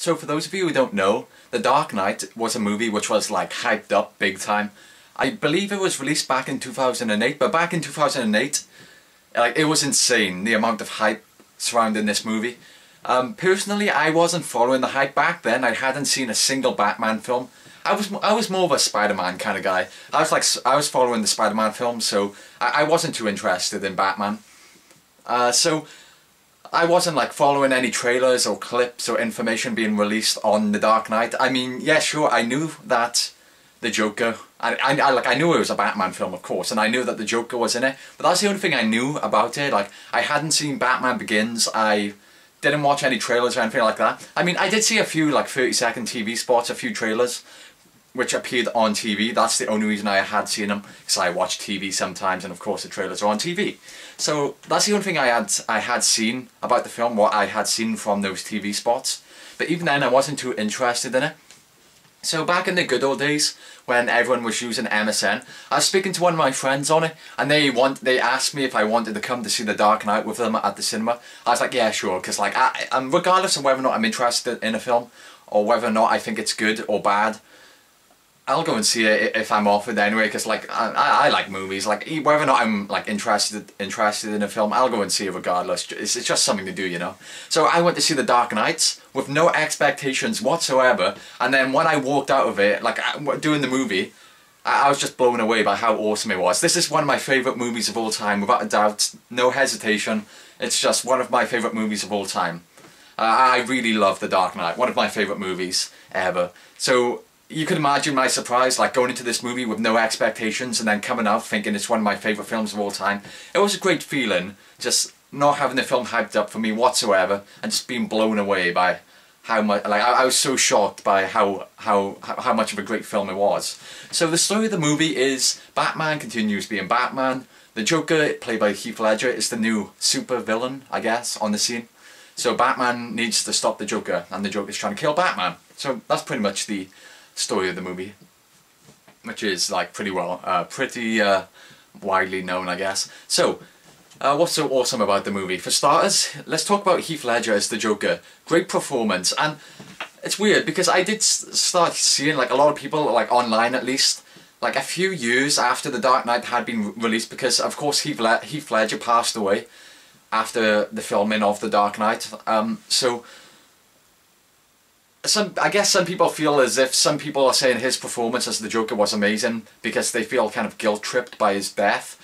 So for those of you who don't know, The Dark Knight was a movie which was like hyped up big time. I believe it was released back in 2008, but back in 2008, like, it was insane, the amount of hype surrounding this movie. Personally, I wasn't following the hype back then. I hadn't seen a single Batman film. I was more of a Spider-Man kind of guy. I was following the Spider-Man films, so I wasn't too interested in Batman. So I wasn't like following any trailers or clips or information being released on The Dark Knight. I mean, yeah, sure, I knew that the Joker, I knew it was a Batman film, of course, and I knew that the Joker was in it, but that's the only thing I knew about it. Like, I hadn't seen Batman Begins, I didn't watch any trailers or anything like that. I mean, I did see a few like 30-second TV spots, a few trailers, which appeared on TV. That's the only reason I had seen them, because I watch TV sometimes, and of course the trailers are on TV. So that's the only thing I had seen about the film, what I had seen from those TV spots. But even then, I wasn't too interested in it. So back in the good old days, when everyone was using MSN, I was speaking to one of my friends on it, and they asked me if I wanted to come to see The Dark Knight with them at the cinema. I was like, yeah, sure, because like, regardless of whether or not I'm interested in a film, or whether or not I think it's good or bad, I'll go and see it if I'm offered anyway, because like, I like movies. Like, whether or not I'm like interested in a film, I'll go and see it regardless. It's just something to do, you know. So I went to see The Dark Knight with no expectations whatsoever, and then when I walked out of it, like doing the movie, I was just blown away by how awesome it was. This is one of my favourite movies of all time, without a doubt, no hesitation. It's just one of my favourite movies of all time. I really love The Dark Knight, one of my favourite movies ever. So you could imagine my surprise, like going into this movie with no expectations and then coming out thinking it's one of my favourite films of all time. It was a great feeling, just not having the film hyped up for me whatsoever, and just being blown away by how much, like, I was so shocked by how much of a great film it was. So the story of the movie is Batman continues being Batman. The Joker, played by Heath Ledger, is the new super villain, I guess, on the scene. So Batman needs to stop the Joker, and the Joker's trying to kill Batman. So that's pretty much the story of the movie, which is like pretty widely known, I guess. So what's so awesome about the movie? For starters, let's talk about Heath Ledger as the Joker. Great performance. And it's weird because I did start seeing like a lot of people, like online at least, like a few years after The Dark Knight had been released, because of course Heath Ledger passed away after the filming of The Dark Knight. I guess some people feel as if some people are saying his performance as the Joker was amazing because they feel kind of guilt-tripped by his death.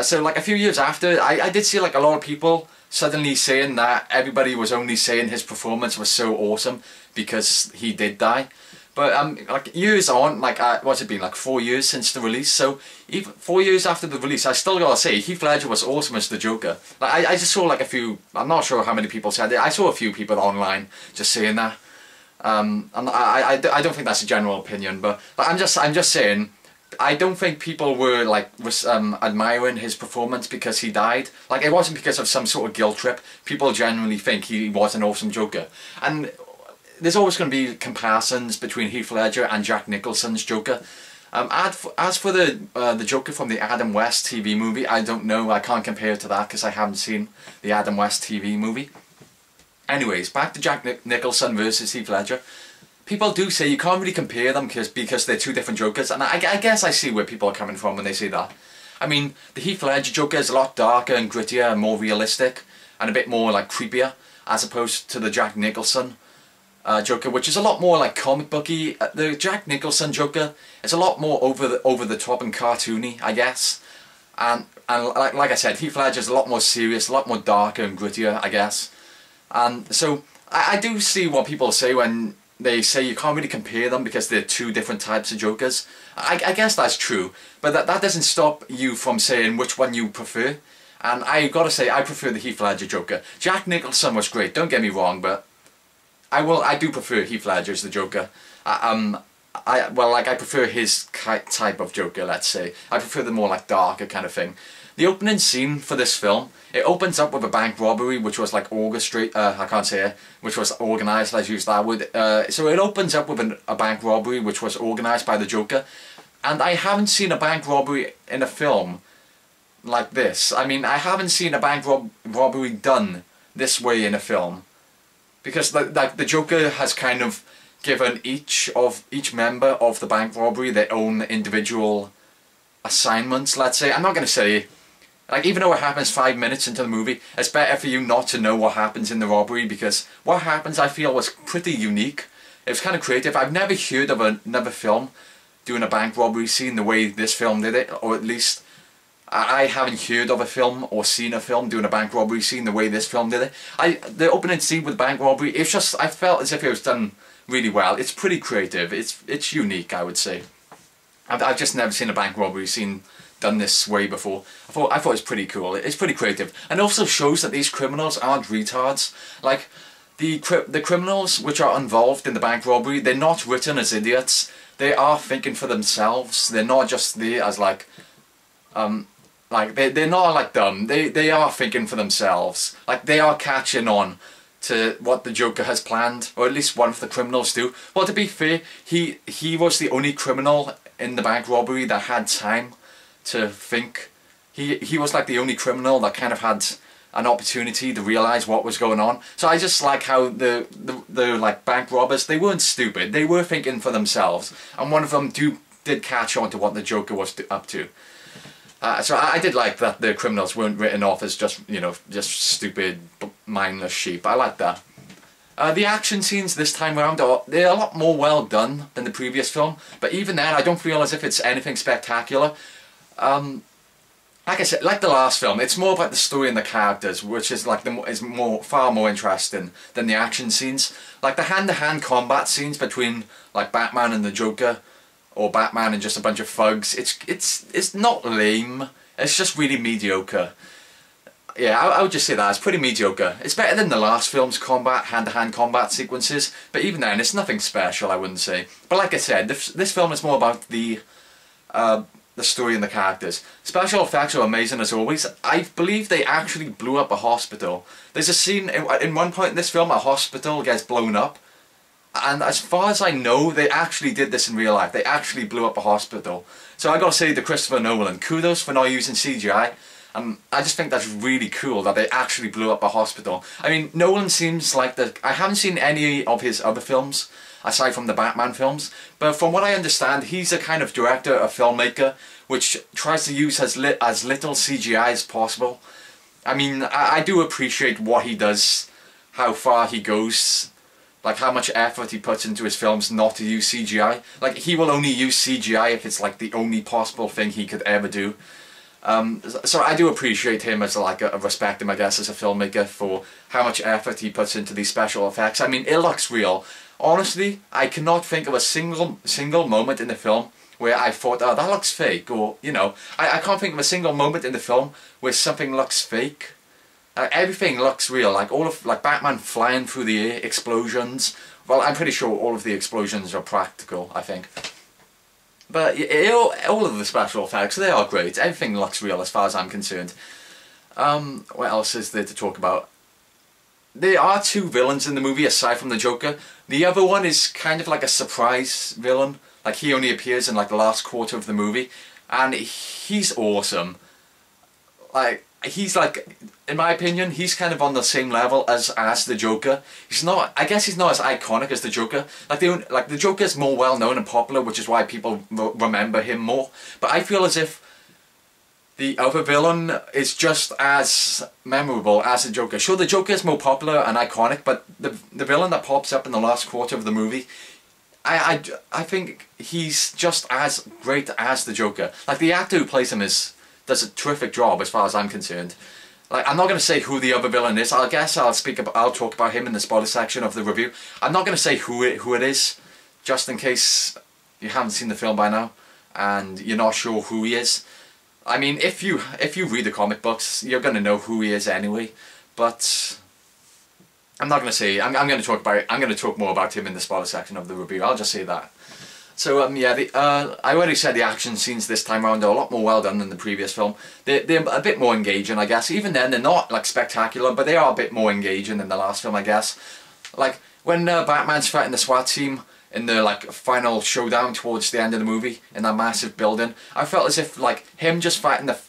So like a few years after, I did see like a lot of people suddenly saying that everybody was only saying his performance was so awesome because he did die. But like years on, like what's it been, like 4 years since the release? So even 4 years after the release, I still gotta say Heath Ledger was awesome as the Joker. Like I just saw like a few, I'm not sure how many people said it. I saw a few people online just saying that. And I don't think that's a general opinion, but I'm just saying, I don't think people were like admiring his performance because he died. Like, it wasn't because of some sort of guilt trip. People genuinely think he was an awesome Joker, and there's always going to be comparisons between Heath Ledger and Jack Nicholson's Joker. As for the Joker from the Adam West TV movie, I don't know. I can't compare it to that because I haven't seen the Adam West TV movie. Anyways, back to Jack Nicholson versus Heath Ledger. People do say you can't really compare them because they're two different Jokers, and I guess I see where people are coming from when they say that. I mean, the Heath Ledger Joker is a lot darker and grittier and more realistic, and a bit more like creepier, as opposed to the Jack Nicholson Joker, which is a lot more like comic booky. The Jack Nicholson Joker is a lot more over the top and cartoony, I guess. And like I said, Heath Ledger is a lot more serious, a lot more darker and grittier, I guess. And so I do see what people say when they say you can't really compare them because they're two different types of Jokers. I guess that's true, but that doesn't stop you from saying which one you prefer. And I gotta say, I prefer the Heath Ledger Joker. Jack Nicholson was great, don't get me wrong, but I do prefer Heath Ledger as the Joker. I prefer his type of Joker, let's say. I prefer the more like darker kind of thing. The opening scene for this film, it opens up with a bank robbery which was like which was organised, let's use that word. So it opens up with a bank robbery which was organised by the Joker. And I haven't seen a bank robbery in a film like this. I mean, I haven't seen a bank robbery done this way in a film because like the Joker has kind of given each member of the bank robbery their own individual assignments, let's say. I'm not going to say, like, even though it happens 5 minutes into the movie, it's better for you not to know what happens in the robbery, because what happens, I feel, was pretty unique. It was kind of creative. I've never heard of another film doing a bank robbery scene the way this film did it, or at least I haven't heard of a film or seen a film doing a bank robbery scene the way this film did it. The opening scene with the bank robbery, it's just, I felt as if it was done really well. It's pretty creative. It's unique, I would say. I've just never seen a bank robbery scene done this way before. I thought it was pretty cool. It's pretty creative, and also shows that these criminals aren't retards. Like the criminals which are involved in the bank robbery, they're not written as idiots. They are thinking for themselves. They're not just there as like they're not like dumb. They are thinking for themselves. Like they are catching on to what the Joker has planned, or at least one of the criminals do. Well, to be fair, he was the only criminal in the bank robbery that had time to think. He was like the only criminal that kind of had an opportunity to realise what was going on. So I just like how the like bank robbers, they weren't stupid. They were thinking for themselves, and one of them did catch on to what the Joker was up to. So I did like that the criminals weren't written off as just, you know, just stupid, mindless sheep. I like that. The action scenes this time around, they're a lot more well done than the previous film, but even then I don't feel as if it's anything spectacular. Like I said, like the last film, it's more about the story and the characters, which is like far more interesting than the action scenes. Like the hand-to-hand combat scenes between like Batman and the Joker, or Batman and just a bunch of thugs, it's not lame, it's just really mediocre. Yeah, I would just say that, it's pretty mediocre. It's better than the last film's hand-to-hand combat sequences, but even then, it's nothing special, I wouldn't say. But like I said, this film is more about the story and the characters. Special effects are amazing as always. I believe they actually blew up a hospital. There's a scene, in one point in this film, a hospital gets blown up. And as far as I know, they actually did this in real life. They actually blew up a hospital. So I gotta say to Christopher Nolan, kudos for not using CGI. I just think that's really cool that they actually blew up a hospital. I mean, Nolan seems like I haven't seen any of his other films, aside from the Batman films, but from what I understand, he's a kind of director, a filmmaker, which tries to use as little CGI as possible. I mean, I do appreciate what he does, how far he goes, like how much effort he puts into his films not to use CGI. Like, he will only use CGI if it's like the only possible thing he could ever do. So I do appreciate him as like respect him, I guess, as a filmmaker for how much effort he puts into these special effects. I mean, it looks real. Honestly, I cannot think of a single moment in the film where I thought, oh, that looks fake, or, you know, I can't think of a single moment in the film where something looks fake. Everything looks real, like Batman flying through the air, explosions. Well, I'm pretty sure all of the explosions are practical, I think. But all of the special effects, they are great. Everything looks real as far as I'm concerned. What else is there to talk about? There are two villains in the movie aside from the Joker. The other one is kind of like a surprise villain. Like, he only appears in like the last quarter of the movie, and he's awesome. Like, he's like, in my opinion, he's kind of on the same level as the Joker. He's not, I guess he's not as iconic as the Joker. Like the Joker's more well known and popular, which is why people remember him more. But I feel as if the other villain is just as memorable as the Joker. Sure, the Joker is more popular and iconic, but the villain that pops up in the last quarter of the movie, I think he's just as great as the Joker. Like, the actor who plays him does a terrific job as far as I'm concerned. Like, I'm not going to say who the other villain is. I guess I'll talk about him in the spoiler section of the review. I'm not going to say who it is, just in case you haven't seen the film by now and you're not sure who he is. I mean, if you read the comic books, you're going to know who he is anyway. But I'm not going to say. I'm going to talk more about him in the spoiler section of the review. I'll just say that. So yeah, I already said the action scenes this time around are a lot more well done than the previous film. They're a bit more engaging, I guess. Even then, they're not like spectacular, but they are a bit more engaging than the last film, I guess. Like when Batman's fighting the SWAT team in the like final showdown towards the end of the movie in that massive building, I felt as if like him just fighting the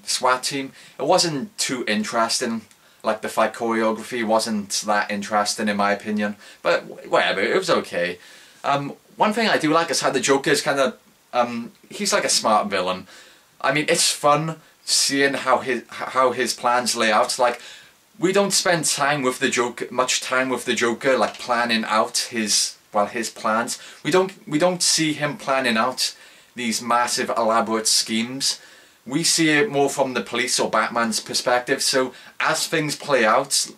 SWAT team, it wasn't too interesting. like the fight choreography wasn't that interesting in my opinion, but whatever, it was okay. One thing I do like is how the Joker is kind of, he's like a smart villain. I mean, it's fun seeing how his plans lay out. Like, we don't spend time with the Joker, much time with the Joker, like planning out his plans. We don't see him planning out these massive elaborate schemes. We see it more from the police or Batman's perspective. So as things play out,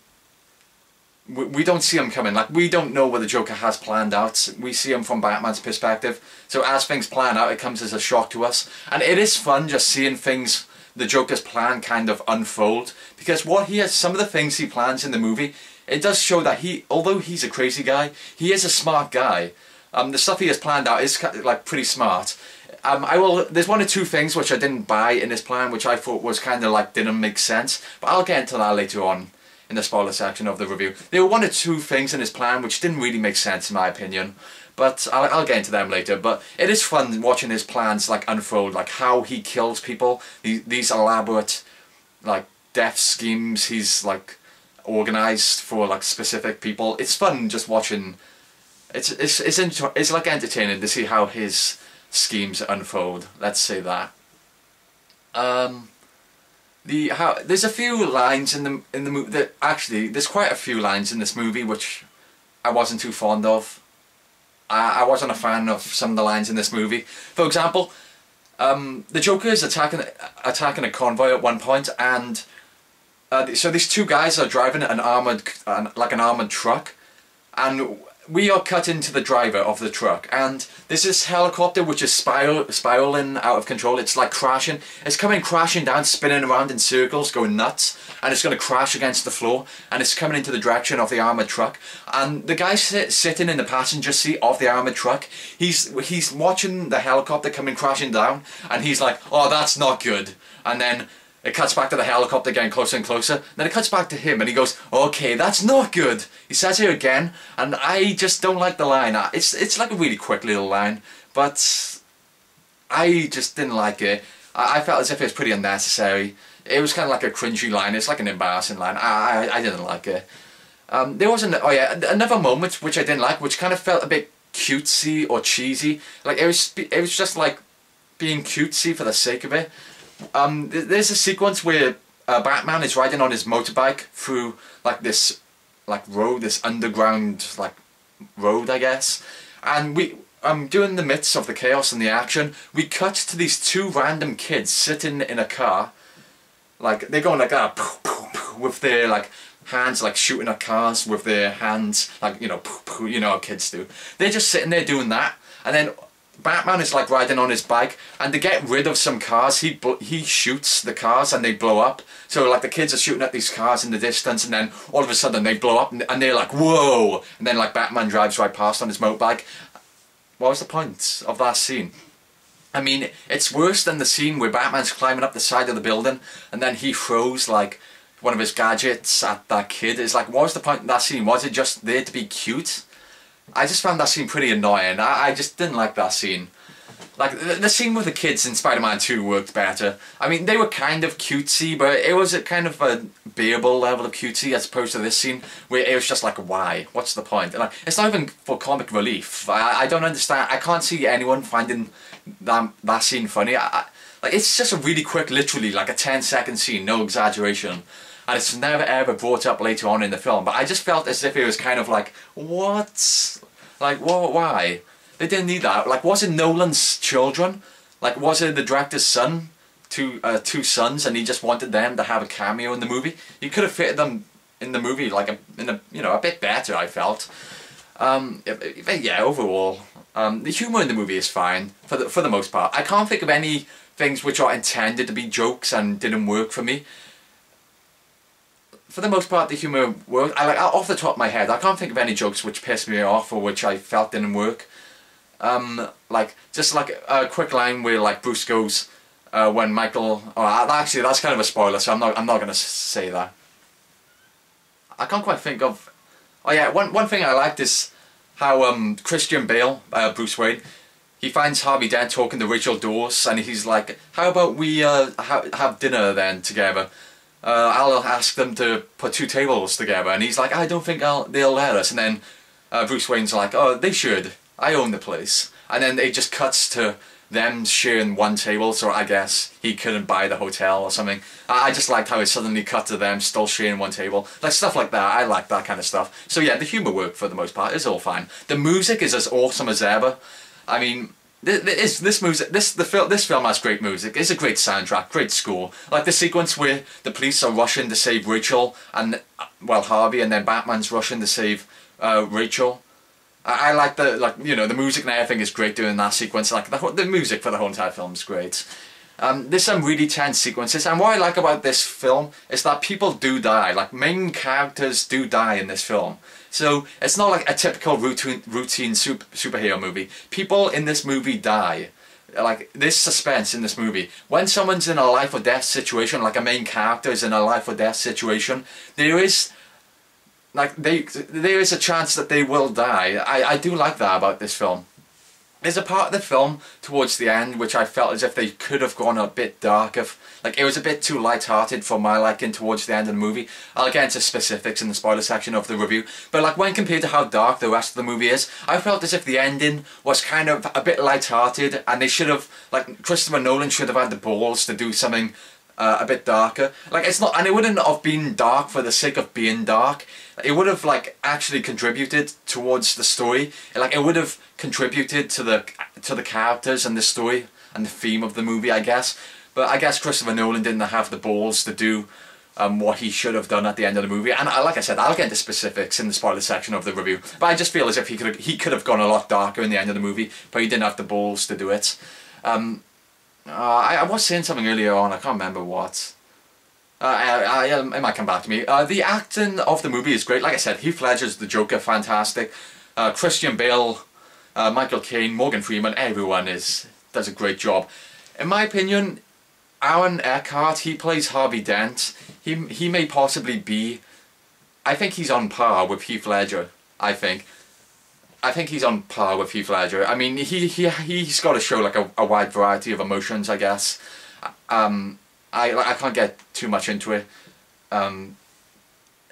we don't see him coming. Like, we don't know what the Joker has planned out. We see him from Batman's perspective. So as things plan out, it comes as a shock to us. And it is fun just seeing things, the Joker's plan kind of unfold. Because what he has, some of the things he plans in the movie, it does show that although he's a crazy guy, he is a smart guy. The stuff he has planned out is like pretty smart. There's one or two things which I didn't buy in his plan, which I thought was kind of like didn't make sense. But I'll get into that later on in the spoiler section of the review. There were one or two things in his plan which didn't really make sense in my opinion. But I'll get into them later. But it is fun watching his plans like unfold, like how he kills people, these elaborate like death schemes he's like organized for like specific people. It's fun just watching. It's like entertaining to see how his schemes unfold. Let's say that. There's a few lines in the movie. Actually, there's quite a few lines in this movie which I wasn't too fond of. I wasn't a fan of some of the lines in this movie. For example, the Joker is attacking a convoy at one point, and so these two guys are driving an armored truck, and we are cut into the driver of the truck, and there's this helicopter which is spiraling out of control. It's like crashing. It's coming crashing down, spinning around in circles, going nuts, and it's going to crash against the floor, and it's coming into the direction of the armoured truck. And the guy sitting in the passenger seat of the armoured truck, he's watching the helicopter coming crashing down, and he's like, oh, that's not good. And then it cuts back to the helicopter getting closer and closer. Then it cuts back to him and he goes, okay, that's not good. He says it again, and I just don't like the line. It's like a really quick little line, but I just didn't like it. I felt as if it was pretty unnecessary. It was kind of like a cringy line. It's like an embarrassing line. I didn't like it. There was another moment which I didn't like, which kind of felt a bit cutesy or cheesy. Like it was just like being cutesy for the sake of it. There's a sequence where Batman is riding on his motorbike through like this road, this underground like road, I guess. And during the midst of the chaos and the action, we cut to these two random kids sitting in a car. Like they're going like that, with their like hands like shooting at cars with their hands, like you know how kids do. They're just sitting there doing that, and then Batman is like riding on his bike, and to get rid of some cars, he shoots the cars and they blow up. So like the kids are shooting at these cars in the distance, and then all of a sudden they blow up, and they're like, whoa! And then like Batman drives right past on his motorbike. What was the point of that scene? I mean, it's worse than the scene where Batman's climbing up the side of the building, and then he throws like one of his gadgets at that kid. It's like, what was the point of that scene? Was it just there to be cute? I just found that scene pretty annoying. I just didn't like that scene. Like, the scene with the kids in Spider-Man 2 worked better. I mean, they were kind of cutesy, but it was a kind of a bearable level of cutesy as opposed to this scene, where it was just like, why? What's the point? And like, it's not even for comic relief. I don't understand. I can't see anyone finding that scene funny. Like, it's just a really quick, literally, like a 10-second scene, no exaggeration. And it's never ever brought up later on in the film. But I just felt as if it was kind of like, what? Like, why? They didn't need that. Like, was it Nolan's children? Like, was it the director's son? Two sons, and he just wanted them to have a cameo in the movie? He could have fitted them in the movie, like, a bit better, I felt. Yeah, overall, the humour in the movie is fine, for the most part. I can't think of any things which are intended to be jokes and didn't work for me. For the most part, the humour worked. Off the top of my head, I can't think of any jokes which pissed me off or which I felt didn't work. Just like a quick line where like Bruce goes when Michael. Oh, actually, that's kind of a spoiler, so I'm not going to say that. I can't quite think of. Oh yeah, one thing I liked is how Christian Bale, Bruce Wayne, he finds Harvey Dent talking to Rachel Dawes, and he's like, "How about we have dinner then together?" I'll ask them to put two tables together, and he's like, I don't think they'll let us. And then Bruce Wayne's like, oh, they should. I own the place. And then it just cuts to them sharing one table, so I guess he couldn't buy the hotel or something. I just liked how it suddenly cut to them still sharing one table. Like, stuff like that. I like that kind of stuff. So yeah, the humour worked for the most part. It's all fine. The music is as awesome as ever. I mean, this film has great music. It's a great soundtrack, great score. Like the sequence where the police are rushing to save Rachel, and well, Harvey, and then Batman's rushing to save Rachel. I like the music and everything is great during that sequence. Like the music for the whole entire film is great. There's some really tense sequences, and what I like about this film is that people do die. Like, main characters do die in this film. So it's not like a typical routine superhero movie. People in this movie die. Like, there's suspense in this movie. When someone's in a life or death situation, like a main character is in a life or death situation, there is a chance that they will die. I do like that about this film. There's a part of the film towards the end which I felt as if they could have gone a bit darker. Like, it was a bit too light-hearted for my liking towards the end of the movie. I'll get into specifics in the spoiler section of the review. But like, when compared to how dark the rest of the movie is, I felt as if the ending was kind of a bit light-hearted, and they should have, like, Christopher Nolan should have had the balls to do something a bit darker. Like, it's not, and it wouldn't have been dark for the sake of being dark. It would have, like, actually contributed towards the story. Like, it would have contributed to the characters and the story and the theme of the movie, I guess. But I guess Christopher Nolan didn't have the balls to do what he should have done at the end of the movie. And like I said, I'll get into specifics in the spoiler section of the review. But I just feel as if he could have gone a lot darker in the end of the movie, but he didn't have the balls to do it. I was saying something earlier on, I can't remember what. It might come back to me. The acting of the movie is great. Like I said, Heath Ledger's the Joker, fantastic. Christian Bale, Michael Caine, Morgan Freeman, everyone does a great job. In my opinion, Aaron Eckhart, he plays Harvey Dent. He may possibly be, I think he's on par with Heath Ledger, I think he's on par with Heath Ledger. I mean, he's got to show like a wide variety of emotions, I guess. I can't get too much into it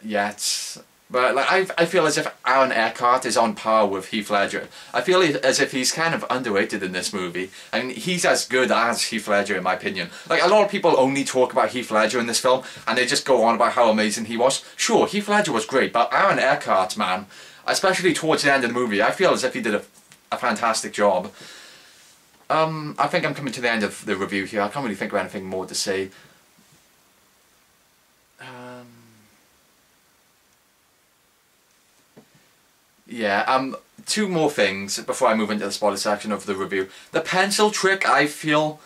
yet, but like I feel as if Aaron Eckhart is on par with Heath Ledger. I feel as if he's kind of underrated in this movie. I mean, he's as good as Heath Ledger in my opinion. Like, a lot of people only talk about Heath Ledger in this film, and they just go on about how amazing he was. Sure, Heath Ledger was great, but Aaron Eckhart, man, especially towards the end of the movie, I feel as if he did a fantastic job. I think I'm coming to the end of the review here. I can't really think of anything more to say. Yeah, two more things before I move into the spoiler section of the review. The pencil trick, I feel,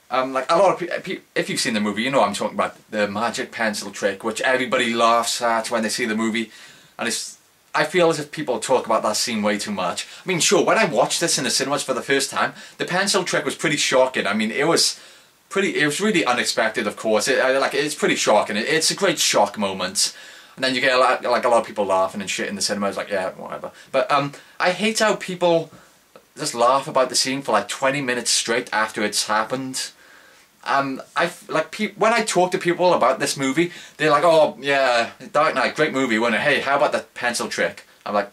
like a lot of people, if you've seen the movie, you know I'm talking about the magic pencil trick, which everybody laughs at when they see the movie, and I feel as if people talk about that scene way too much. I mean, sure, when I watched this in the cinemas for the first time, the pencil trick was pretty shocking. I mean, it was really unexpected, of course. It's pretty shocking. It's a great shock moment. And then you get a lot of people laughing and shit in the cinema. It's like, yeah, whatever. But I hate how people just laugh about the scene for like 20 minutes straight after it's happened. When I talk to people about this movie, they're like, oh yeah, Dark Knight, great movie, wasn't it? Hey, how about the pencil trick? I'm like,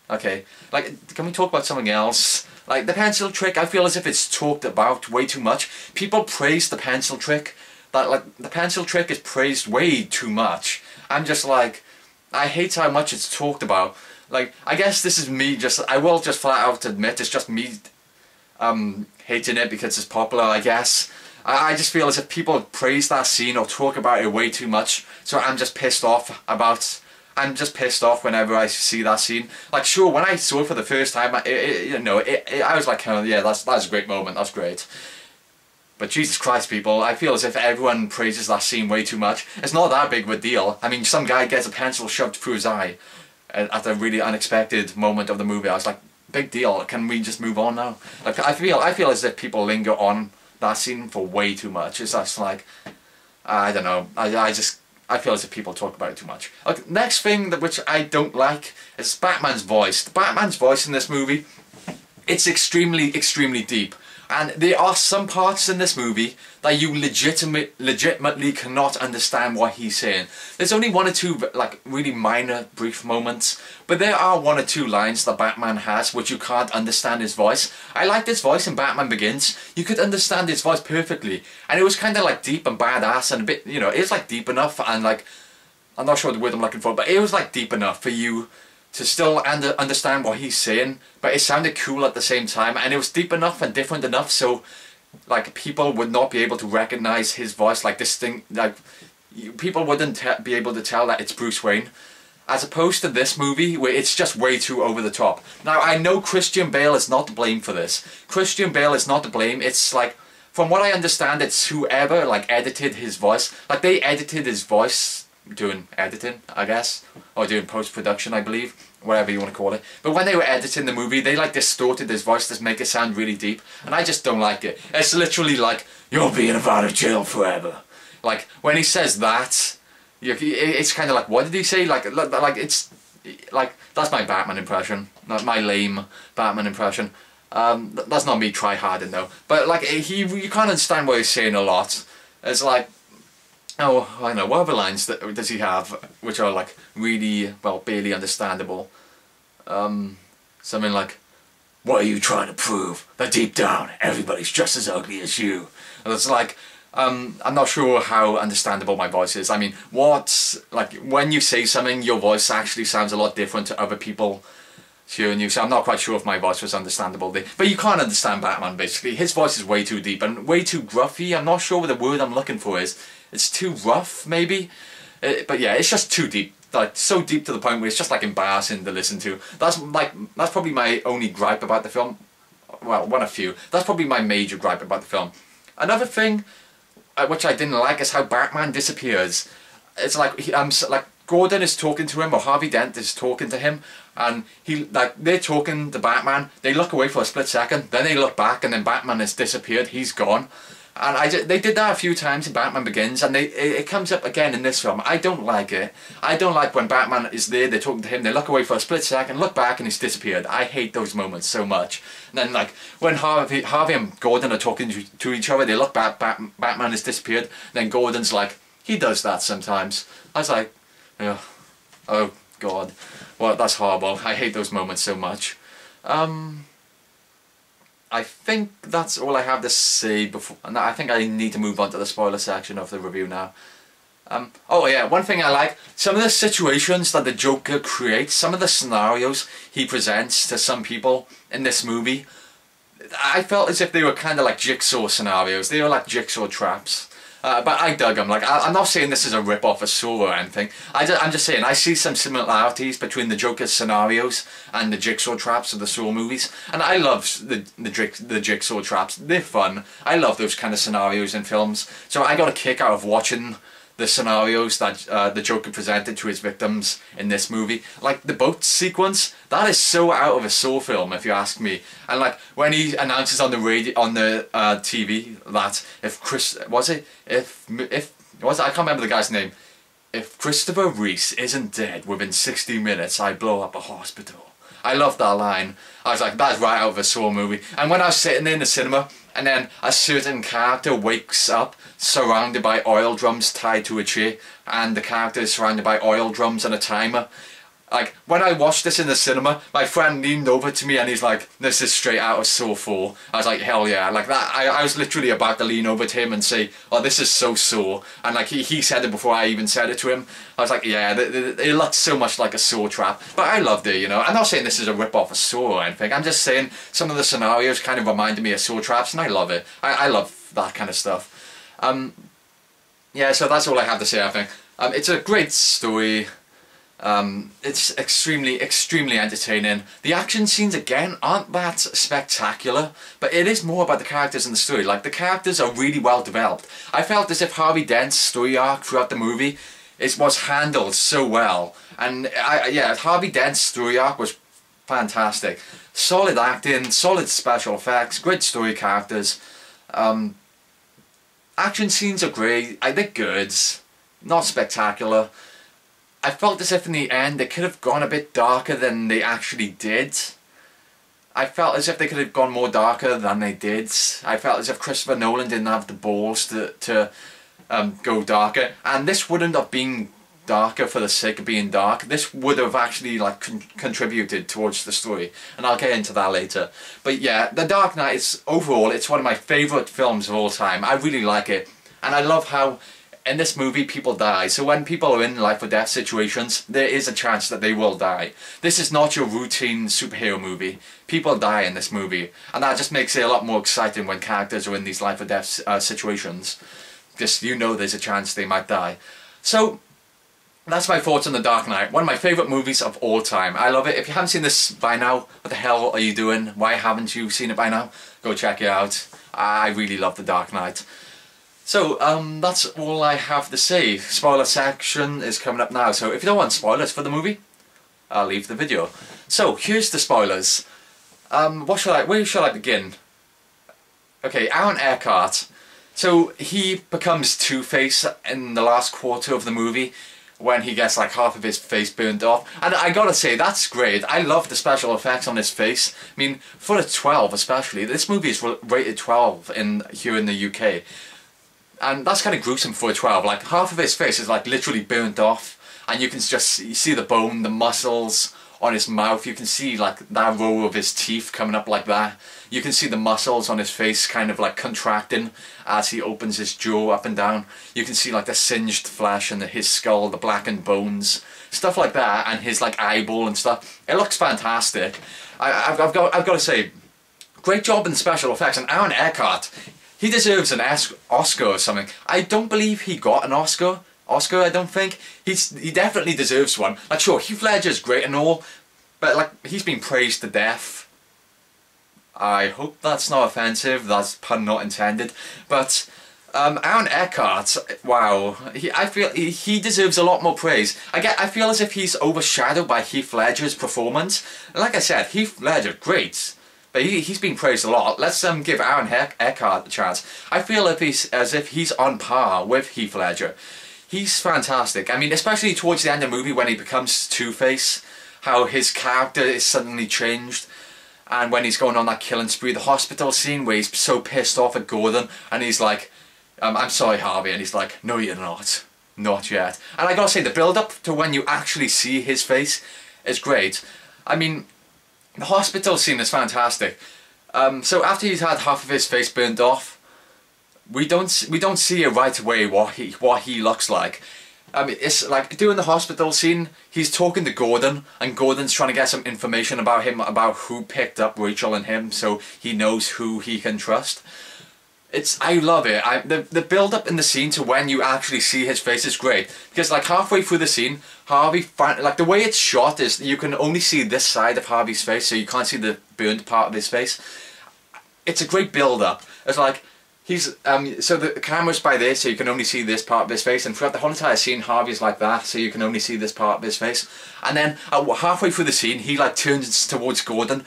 okay, like, can we talk about something else? Like, the pencil trick, I feel as if it's talked about way too much. People praise the pencil trick. The pencil trick is praised way too much. I'm just like, I hate how much it's talked about. Like, I guess this is me I will just flat out admit it's just me hating it because it's popular, I guess. I just feel as if people praise that scene or talk about it way too much, so I'm just pissed off whenever I see that scene. Like, sure, when I saw it for the first time, I was like, oh, yeah, that's a great moment, that's great. But Jesus Christ, people, I feel as if everyone praises that scene way too much. It's not that big of a deal. I mean, some guy gets a pencil shoved through his eye at a really unexpected moment of the movie. I was like, big deal, can we just move on now? Like, I feel as if people linger on that scene for way too much. It's just like, I don't know, I feel as if people talk about it too much. Okay, next thing which I don't like is Batman's voice. Batman's voice in this movie, it's extremely, extremely deep. And there are some parts in this movie that you legitimately cannot understand what he's saying. There's only one or two like really minor brief moments, but there are one or two lines that Batman has which you can't understand his voice. I liked his voice in Batman Begins. You could understand his voice perfectly, and it was kind of like deep and badass and a bit, you know, it was like deep enough and like, I'm not sure the word I'm looking for, but it was like deep enough for you to still understand what he's saying, but it sounded cool at the same time, and it was deep enough and different enough so like people would not be able to recognize his voice, like this thing, like people wouldn't be able to tell that it's Bruce Wayne, as opposed to this movie where it's just way too over the top. Now I know Christian Bale is not to blame for this. Christian Bale is not to blame. It's like, from what I understand, it's whoever like edited his voice. Like they edited his voice doing editing, I guess, or doing post-production, I believe, whatever you want to call it. But when they were editing the movie, they like distorted his voice to make it sound really deep, and I just don't like it. It's literally like, you're being out of jail forever. Like when he says that, it's kind of like, what did he say? Like it's like, that's my Batman impression, not my lame Batman impression. That's not me try-harding though. But like you can't understand what he's saying a lot. It's like, oh, I don't know, what other lines does he have which are like really, well, barely understandable? Something like, what are you trying to prove? That deep down, everybody's just as ugly as you. And it's like, I'm not sure how understandable my voice is. I mean, like, when you say something, your voice actually sounds a lot different to other people hearing you, so I'm not quite sure if my voice was understandable there. But you can't understand Batman, basically. His voice is way too deep and way too gruffy. I'm not sure what the word I'm looking for is. It's too rough, maybe? But yeah, it's just too deep. Like, so deep to the point where it's just like embarrassing to listen to. That's probably my only gripe about the film. Well, one of few. That's probably my major gripe about the film. Another thing which I didn't like is how Batman disappears. It's like, like Gordon is talking to him, or Harvey Dent is talking to him, and they're talking to Batman. They look away for a split second, then they look back, and then Batman has disappeared. He's gone. And they did that a few times in Batman Begins, and it comes up again in this film. I don't like it. I don't like when Batman is there, they're talking to him, they look away for a split second, look back, and he's disappeared. I hate those moments so much. And then like, when Harvey and Gordon are talking to each other, they look back, Batman has disappeared, then Gordon's like, he does that sometimes. I was like, oh god, well, that's horrible. I hate those moments so much. I think that's all I have to say before. I think I need to move on to the spoiler section of the review now. Oh yeah, one thing I like, some of the situations that the Joker creates, some of the scenarios he presents to some people in this movie, I felt as if they were kind of like jigsaw scenarios. They were like jigsaw traps. But I dug them. Like, I'm not saying this is a rip-off of Saw or anything. I'm just saying I see some similarities between the Joker's scenarios and the jigsaw traps of the Saw movies. And I love the jigsaw traps. They're fun. I love those kind of scenarios in films. So I got a kick out of watching the scenarios that the Joker presented to his victims in this movie. Like the boat sequence, that is so out of a Saw film, if you ask me. And like when he announces on the radio, on the TV, that I can't remember the guy's name. If Christopher Reese isn't dead within 60 minutes, I blow up a hospital. I love that line. I was like, that's right out of a Saw movie. And when I was sitting there in the cinema, and then a certain character wakes up surrounded by oil drums tied to a chair, and the character is surrounded by oil drums and a timer. Like, when I watched this in the cinema, my friend leaned over to me and he's like, this is straight out of Saw 4. I was like, hell yeah. Like that, I was literally about to lean over to him and say, oh, this is so Saw. And like, he said it before I even said it to him. I was like, yeah, it looked so much like a Saw trap. But I loved it, you know. I'm not saying this is a rip-off of Saw or anything. I'm just saying some of the scenarios kind of reminded me of Saw traps, and I love it. I love that kind of stuff. Yeah, so that's all I have to say, I think. It's a great story. It's extremely entertaining. The action scenes, again, aren't that spectacular, but it is more about the characters and the story. Like, the characters are really well developed. I felt as if Harvey Dent's story arc throughout the movie was handled so well. And yeah, Harvey Dent's story arc was fantastic. Solid acting, solid special effects, great story characters. Action scenes are great. They're good, not spectacular. I felt as if in the end they could have gone a bit darker than they actually did. I felt as if they could have gone more darker than they did. I felt as if Christopher Nolan didn't have the balls to go darker, and this wouldn't have been darker for the sake of being dark. This would have actually like contributed towards the story, and I'll get into that later. But yeah, The Dark Knight is overall, it's one of my favourite films of all time. I really like it, and I love how in this movie people die. So when people are in life or death situations, there is a chance that they will die. This is not your routine superhero movie. People die in this movie, and that just makes it a lot more exciting when characters are in these life or death situations. Just, you know, there's a chance they might die. So that's my thoughts on The Dark Knight. One of my favourite movies of all time. I love it. If you haven't seen this by now, what the hell are you doing? Why haven't you seen it by now? Go check it out. I really love The Dark Knight. So, that's all I have to say. Spoiler section is coming up now, so if you don't want spoilers for the movie, I'll leave the video. So, here's the spoilers. Where shall I begin? Okay, Aaron Eckhart. So, he becomes Two-Face in the last quarter of the movie, when he gets like half of his face burnt off. And I gotta say, that's great. I love the special effects on his face. I mean, for a 12 especially, this movie is rated 12 here in the UK. And that's kind of gruesome for a 12. Like, half of his face is like literally burnt off, and you can just see the bone, the muscles on his mouth. You can see like that row of his teeth coming up like that. You can see the muscles on his face kind of like contracting as he opens his jaw up and down. You can see like the singed flesh and his skull, the blackened bones, stuff like that, and his like eyeball and stuff. It looks fantastic. I've got to say, great job in special effects. And Aaron Eckhart, he deserves an Oscar or something. I don't believe he got an Oscar, I don't think. He definitely deserves one. Like, sure, Heath Ledger's great and all, but like, he's been praised to death. I hope that's not offensive, that's pun not intended. But Aaron Eckhart, wow, I feel he deserves a lot more praise. I feel as if he's overshadowed by Heath Ledger's performance. Like I said, Heath Ledger, great. But he's been praised a lot. Let's give Aaron Eckhart a chance. I feel as if he's on par with Heath Ledger. He's fantastic. I mean, especially towards the end of the movie when he becomes Two-Face, how his character is suddenly changed. And when he's going on that killing spree, the hospital scene where he's so pissed off at Gordon, and he's like, I'm sorry, Harvey, and he's like, no, you're not. Not yet. And I gotta say, the build-up to when you actually see his face is great. I mean, the hospital scene is fantastic. So after he's had half of his face burnt off, we don't see it right away what he looks like. It's like during the hospital scene, he's talking to Gordon, and Gordon's trying to get some information about him, about who picked up Rachel and him, so he knows who he can trust. I love it. The build up in the scene to when you actually see his face is great, because like halfway through the scene, Harvey, like the way it's shot is you can only see this side of Harvey's face, so you can't see the burnt part of his face. It's a great build up. It's like he's so the camera's by there, so you can only see this part of his face, and throughout the whole entire scene, Harvey's like that, so you can only see this part of his face. And then halfway through the scene, he like turns towards Gordon.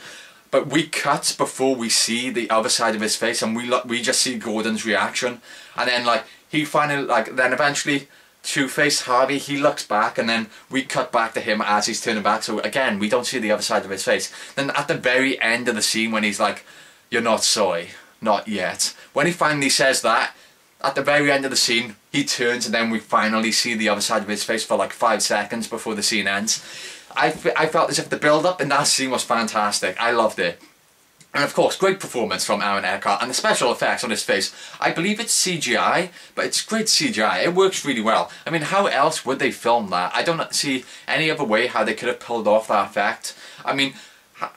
But we cut before we see the other side of his face, and we just see Gordon's reaction, and then like he finally then eventually Two-Face Harvey, he looks back, and then we cut back to him as he's turning back. So again, we don't see the other side of his face. Then at the very end of the scene, when he's like, "You're not sorry, not yet," when he finally says that, at the very end of the scene, he turns, and then we finally see the other side of his face for like 5 seconds before the scene ends. I felt as if the build-up in that scene was fantastic. I loved it. And of course, great performance from Aaron Eckhart, and the special effects on his face. I believe it's CGI, but it's great CGI. It works really well. I mean, how else would they film that? I don't see any other way how they could have pulled off that effect. I mean,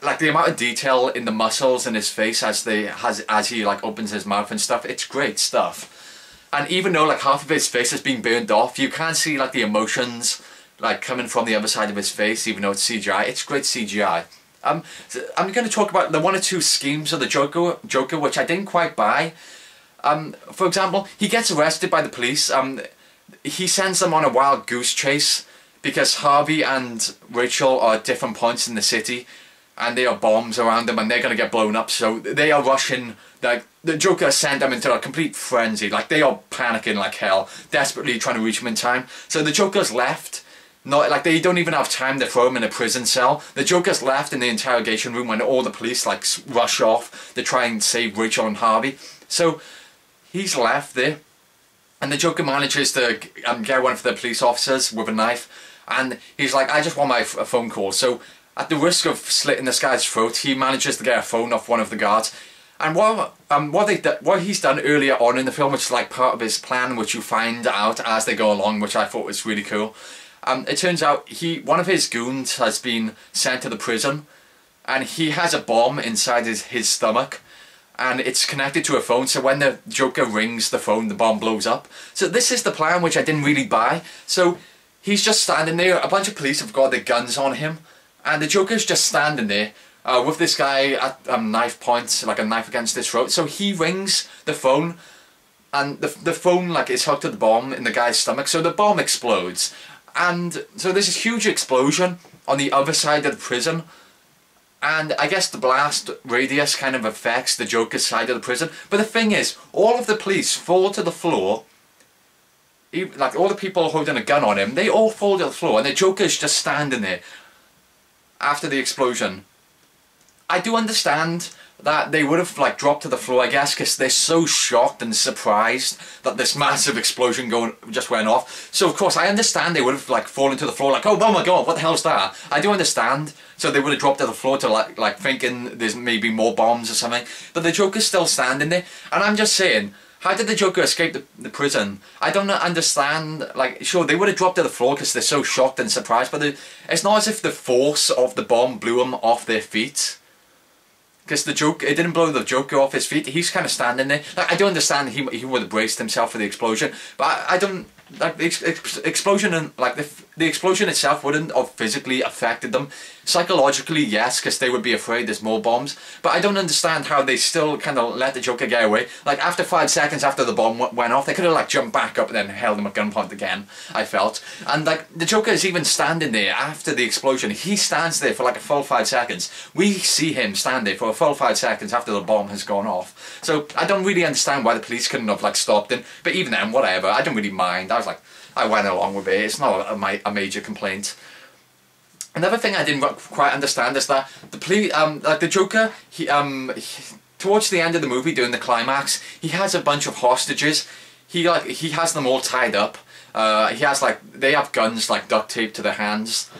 like the amount of detail in the muscles in his face as he like opens his mouth and stuff, it's great stuff. And even though like half of his face has been burned off, you can see like the emotions like coming from the other side of his face, even though it's CGI. It's great CGI. So I'm going to talk about the 1 or 2 schemes of the Joker which I didn't quite buy. For example, he gets arrested by the police. He sends them on a wild goose chase because Harvey and Rachel are at different points in the city, and there are bombs around them, and they're going to get blown up. So they are rushing. Like the Joker sent them into a complete frenzy. Like they are panicking like hell, desperately trying to reach him in time. So the Joker's left Not like they don't even have time to throw him in a prison cell. The Joker's left in the interrogation room when all the police like rush off to try and save Rachel and Harvey. So he's left there, and the Joker manages to get one of the police officers with a knife, and he's like, I just want a phone call. So at the risk of slitting this guy's throat, he manages to get a phone off one of the guards. And what he's done earlier on in the film, which is like part of his plan, which you find out as they go along, which I thought was really cool. It turns out one of his goons has been sent to the prison, and he has a bomb inside his stomach, and it's connected to a phone, so when the Joker rings the phone, the bomb blows up. So this is the plan, which I didn't really buy. So he's just standing there, a bunch of police have got their guns on him, and the Joker's just standing there with this guy at knife point, like a knife against his throat. So he rings the phone, and the phone like is hooked to the bomb in the guy's stomach, so the bomb explodes. And so there's a huge explosion on the other side of the prison, and I guess the blast radius kind of affects the Joker's side of the prison. But the thing is, all of the police fall to the floor, like all the people holding a gun on him, they all fall to the floor, and the Joker's just standing there after the explosion. I do understand that they would have like dropped to the floor, I guess, because they're so shocked and surprised that this massive explosion just went off. So of course I understand they would have like fallen to the floor like, oh my god, what the hell's that? I do understand. So they would have dropped to the floor to like thinking there's maybe more bombs or something. But the Joker's still standing there, and I'm just saying, how did the Joker escape the prison? I don't understand. Like, sure, they would have dropped to the floor because they're so shocked and surprised, but it's not as if the force of the bomb blew them off their feet. Because it didn't blow the Joker off his feet. He's kind of standing there. Like, I do understand he would have braced himself for the explosion, but I don't like the explosion, and like the explosion itself wouldn't have physically affected them. Psychologically, yes, because they would be afraid there's more bombs. But I don't understand how they still kind of let the Joker get away. Like after 5 seconds after the bomb went off, they could have like jumped back up and then held him at gunpoint again, I felt. And like the Joker is even standing there after the explosion. He stands there for like a full 5 seconds. We see him stand there for a full 5 seconds after the bomb has gone off. So I don't really understand why the police couldn't have like stopped him. But even then, whatever, I don't really mind. I was like, I went along with it. It's not a major complaint. Another thing I didn't quite understand is that like the Joker, he towards the end of the movie, during the climax, he has a bunch of hostages. He has them all tied up. He has they have guns like duct taped to their hands,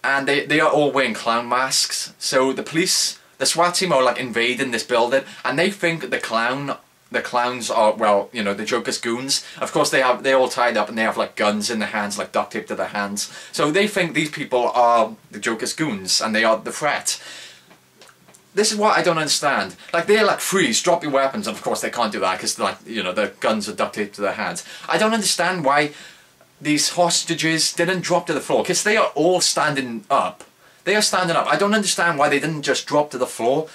and they are all wearing clown masks. So the SWAT team are like invading this building, and they think the clowns are, well, you know, the Joker's goons. Of course they're all tied up and they have like guns in their hands, like duct tape to their hands. So they think these people are the Joker's goons and they are the threat. This is what I don't understand. Like, they're like, freeze, drop your weapons, and of course they can't do that because, like, you know, the guns are duct taped to their hands. I don't understand why these hostages didn't drop to the floor, because they are all standing up. They are standing up. I don't understand why they didn't just drop to the floor.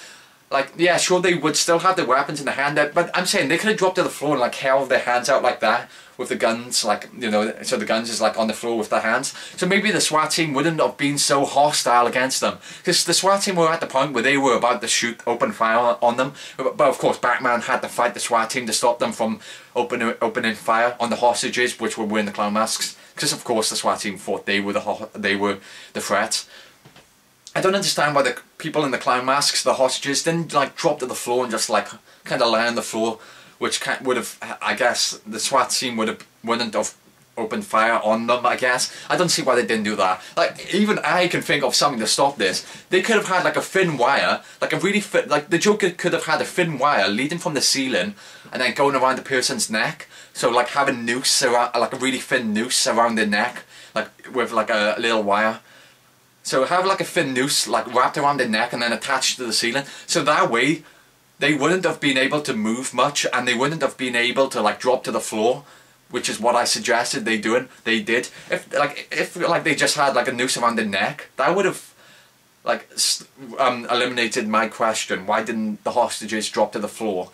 Like, yeah, sure, they would still have their weapons in their hand, but I'm saying they could have dropped to the floor and like held their hands out like that with the guns, like, you know, so the guns is like on the floor with their hands. So maybe the SWAT team wouldn't have been so hostile against them, because the SWAT team were at the point where they were about to open fire on them. But of course, Batman had to fight the SWAT team to stop them from opening fire on the hostages, which were wearing the clown masks, because of course the SWAT team thought they were the threat. I don't understand why the people in the clown masks, the hostages, didn't like drop to the floor and just like kind of lay on the floor, which would have, I guess, the SWAT team wouldn't have opened fire on them, I guess. I don't see why they didn't do that. Like, even I can think of something to stop this. They could have had like a thin wire, like a really thin, like the Joker could have had a thin wire leading from the ceiling and then going around the person's neck. So like have a noose around, like a really thin noose around their neck, like with like a little wire. So have like a thin noose like wrapped around their neck and then attached to the ceiling. So that way they wouldn't have been able to move much, and they wouldn't have been able to like drop to the floor, which is what I suggested they did. If they just had like a noose around their neck, that would have like eliminated my question. Why didn't the hostages drop to the floor?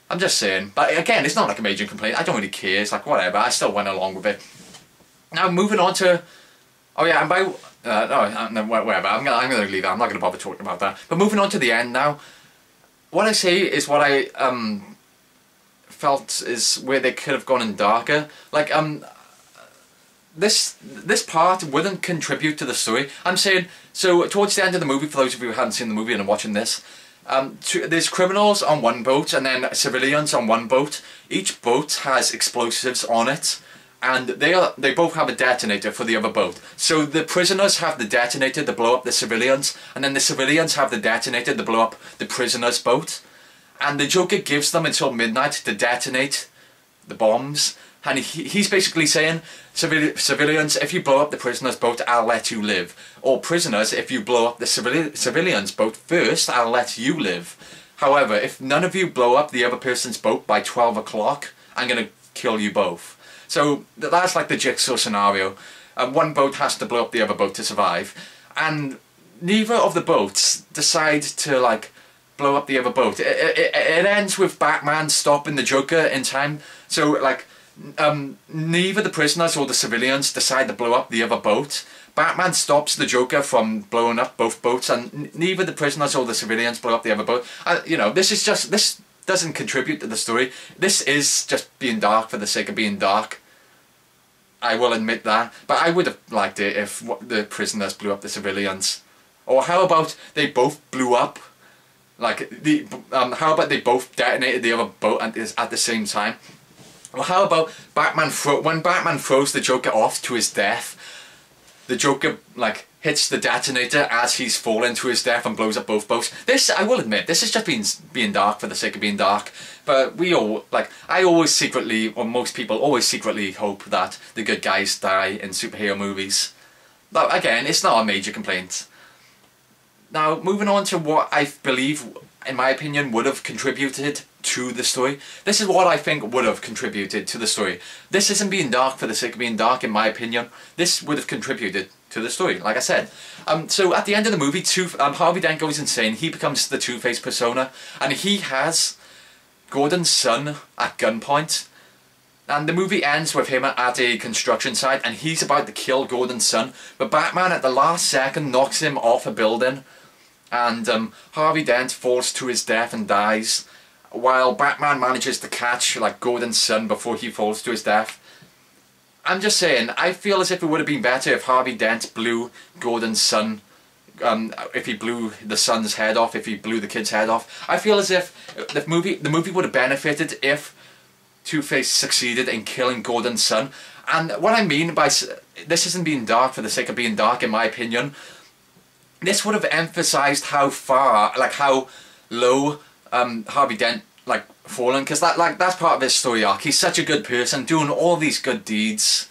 I'm just saying. But again, it's not like a major complaint. I don't really care. It's like whatever. I still went along with it. Now moving on to, oh yeah, and by no, whatever. I'm gonna leave it. I'm not gonna bother talking about that. But moving on to the end now. What I say is what I felt is where they could have gone in darker. Like this part wouldn't contribute to the story. I'm saying, so towards the end of the movie, for those of you who haven't seen the movie and are watching this, there's criminals on one boat and then civilians on one boat. Each boat has explosives on it, and they both have a detonator for the other boat. So the prisoners have the detonator to blow up the civilians, and then the civilians have the detonator to blow up the prisoners' boat. And the Joker gives them until midnight to detonate the bombs. And he's basically saying, civilians, if you blow up the prisoner's boat, I'll let you live. Or prisoners, if you blow up the civilian's boat first, I'll let you live. However, if none of you blow up the other person's boat by 12 o'clock, I'm going to kill you both. So that's like the jigsaw scenario. One boat has to blow up the other boat to survive. And neither of the boats decide to like blow up the other boat. It ends with Batman stopping the Joker in time. So like, neither the prisoners or the civilians decide to blow up the other boat. Batman stops the Joker from blowing up both boats, and neither the prisoners or the civilians blow up the other boat. You know, this doesn't contribute to the story. This is just being dark for the sake of being dark. I will admit that. But I would have liked it if the prisoners blew up the civilians. Or how about they both blew up? Like, how about they both detonated the other boat at the same time? Or how about when Batman throws the Joker off to his death, the Joker like hits the detonator as he's falling to his death and blows up both boats. This, I will admit, this is just being dark for the sake of being dark. But we all, like, I always secretly, or most people always secretly hope that the good guys die in superhero movies. But again, it's not a major complaint. Now, moving on to what I believe, in my opinion, would have contributed to the story. This is what I think would have contributed to the story. This isn't being dark for the sake of being dark, in my opinion. This would have contributed to the story, like I said. So at the end of the movie, Harvey Dent goes insane. He becomes the Two-Face persona, and he has Gordon's son at gunpoint. And the movie ends with him at a construction site, and he's about to kill Gordon's son. But Batman, at the last second, knocks him off a building, and Harvey Dent falls to his death and dies, while Batman manages to catch like Gordon's son before he falls to his death. I'm just saying, I feel as if it would have been better if Harvey Dent blew Gordon's son, if he blew the son's head off, if he blew the kid's head off. I feel as if the movie would have benefited if Two-Face succeeded in killing Gordon's son. And what I mean by this isn't being dark for the sake of being dark, in my opinion. This would have emphasized how far, like how low Harvey Dent like fallen, because that's part of his story arc. He's such a good person, doing all these good deeds,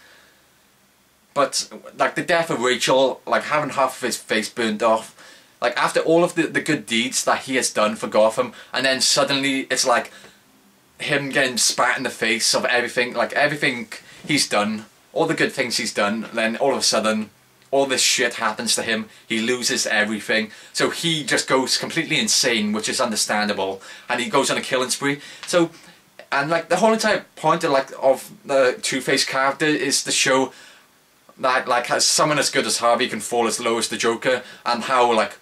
but like the death of Rachel, like having half of his face burnt off, like after all of the good deeds that he has done for Gotham, and then suddenly it's like him getting spat in the face of everything, like everything he's done, all the good things he's done, then all of a sudden all this shit happens to him, he loses everything, so he just goes completely insane, which is understandable, and he goes on a killing spree. So, and like the whole entire point of the Two-Face character is to show that like someone as good as Harvey can fall as low as the Joker, and how like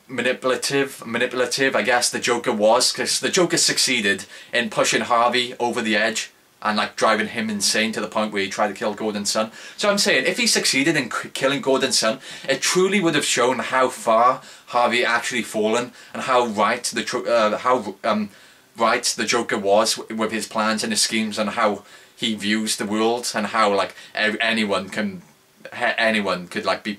manipulative I guess the Joker was, because the Joker succeeded in pushing Harvey over the edge and like driving him insane to the point where he tried to kill Gordon's son. So I'm saying, if he succeeded in killing Gordon's son, it truly would have shown how far Harvey actually fallen, and how right the Joker was with his plans and his schemes, and how he views the world, and how like anyone could like be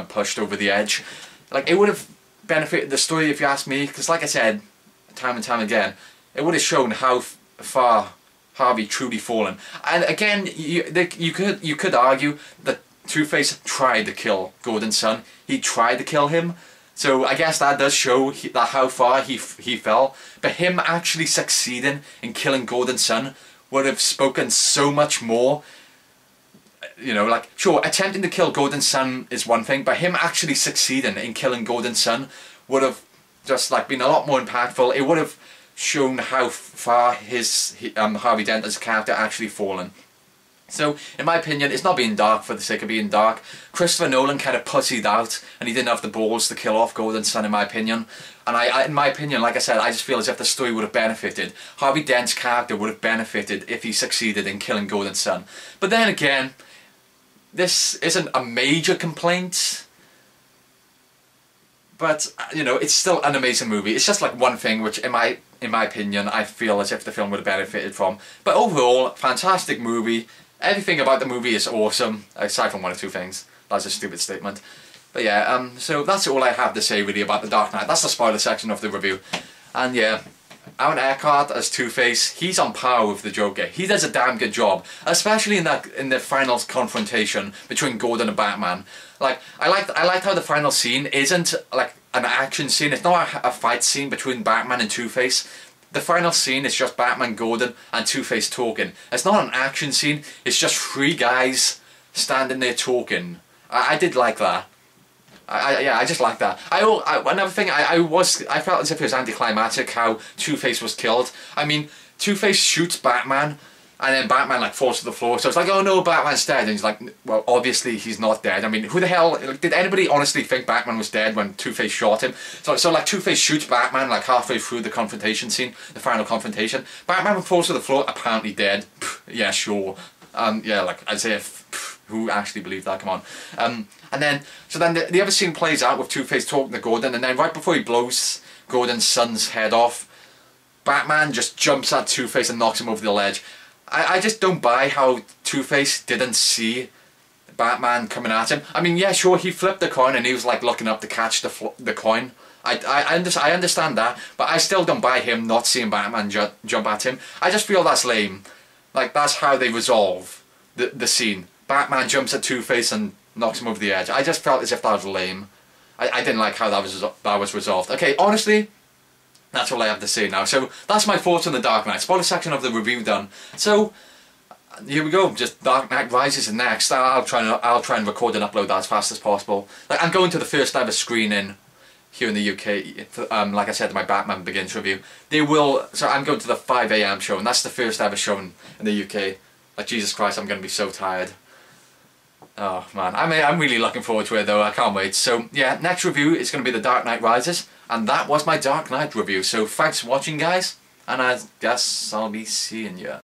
pushed over the edge. Like, it would have benefited the story, if you ask me, because like I said time and time again, it would have shown how far Harvey truly fallen. And again, you could argue that Two-Face tried to kill Gordon's son. He tried to kill him, so I guess that does show that how far he fell. But him actually succeeding in killing Gordon's son would have spoken so much more. You know, like, sure, attempting to kill Gordon's son is one thing, but him actually succeeding in killing Gordon's son would have just like been a lot more impactful. It would have shown how far Harvey Dent as a character actually fallen. So, in my opinion, it's not being dark for the sake of being dark. Christopher Nolan kind of pussied out, and he didn't have the balls to kill off Gordon's son, in my opinion. And in my opinion, like I said, I just feel as if the story would have benefited. Harvey Dent's character would have benefited if he succeeded in killing Gordon's son. But then again, this isn't a major complaint, but you know, it's still an amazing movie. It's just like one thing which, in my opinion, I feel as if the film would have benefited from. But overall, fantastic movie. Everything about the movie is awesome, aside from one or two things. That's a stupid statement. But yeah, so that's all I have to say really about The Dark Knight. That's the spoiler section of the review. And yeah, Aaron Eckhart as Two-Face, he's on par with the Joker. He does a damn good job, especially in the final confrontation between Gordon and Batman. Like, I liked how the final scene isn't like an action scene. It's not a fight scene between Batman and Two-Face. The final scene is just Batman, Gordon, and Two-Face talking. It's not an action scene. It's just three guys standing there talking. I did like that. Yeah, I just like that. Another thing, I felt as if it was anticlimactic how Two-Face was killed. I mean, Two-Face shoots Batman, and then Batman like falls to the floor. So it's like, oh no, Batman's dead. And he's like, well, obviously he's not dead. I mean, who the hell, did anybody honestly think Batman was dead when Two-Face shot him? So like Two-Face shoots Batman like halfway through the confrontation scene, the final confrontation. Batman falls to the floor, apparently dead. Yeah, sure. Yeah, like as if, who actually believed that? Come on. And then, so then the other scene plays out with Two-Face talking to Gordon, and then right before he blows Gordon's son's head off, Batman just jumps at Two-Face and knocks him over the ledge. I just don't buy how Two-Face didn't see Batman coming at him. I mean, yeah, sure, he flipped the coin and he was like looking up to catch the coin. I understand that, but I still don't buy him not seeing Batman jump at him. I just feel that's lame. Like, that's how they resolve the scene. Batman jumps at Two-Face and knocks him over the edge. I just felt as if that was lame. I didn't like how that was resolved. Okay, honestly, that's all I have to say now. So that's my thoughts on The Dark Knight. Spoiler section of the review done. So here we go. Just Dark Knight Rises is next. I'll try and record and upload that as fast as possible. Like, I'm going to the first ever screening here in the UK. Like I said, my Batman Begins review. So I'm going to the 5 AM show, and that's the first ever show in the UK. Like, Jesus Christ, I'm going to be so tired. Oh man, I'm really looking forward to it though. I can't wait. So yeah, next review is going to be The Dark Knight Rises, and that was my Dark Knight review. So thanks for watching, guys, and I guess I'll be seeing you.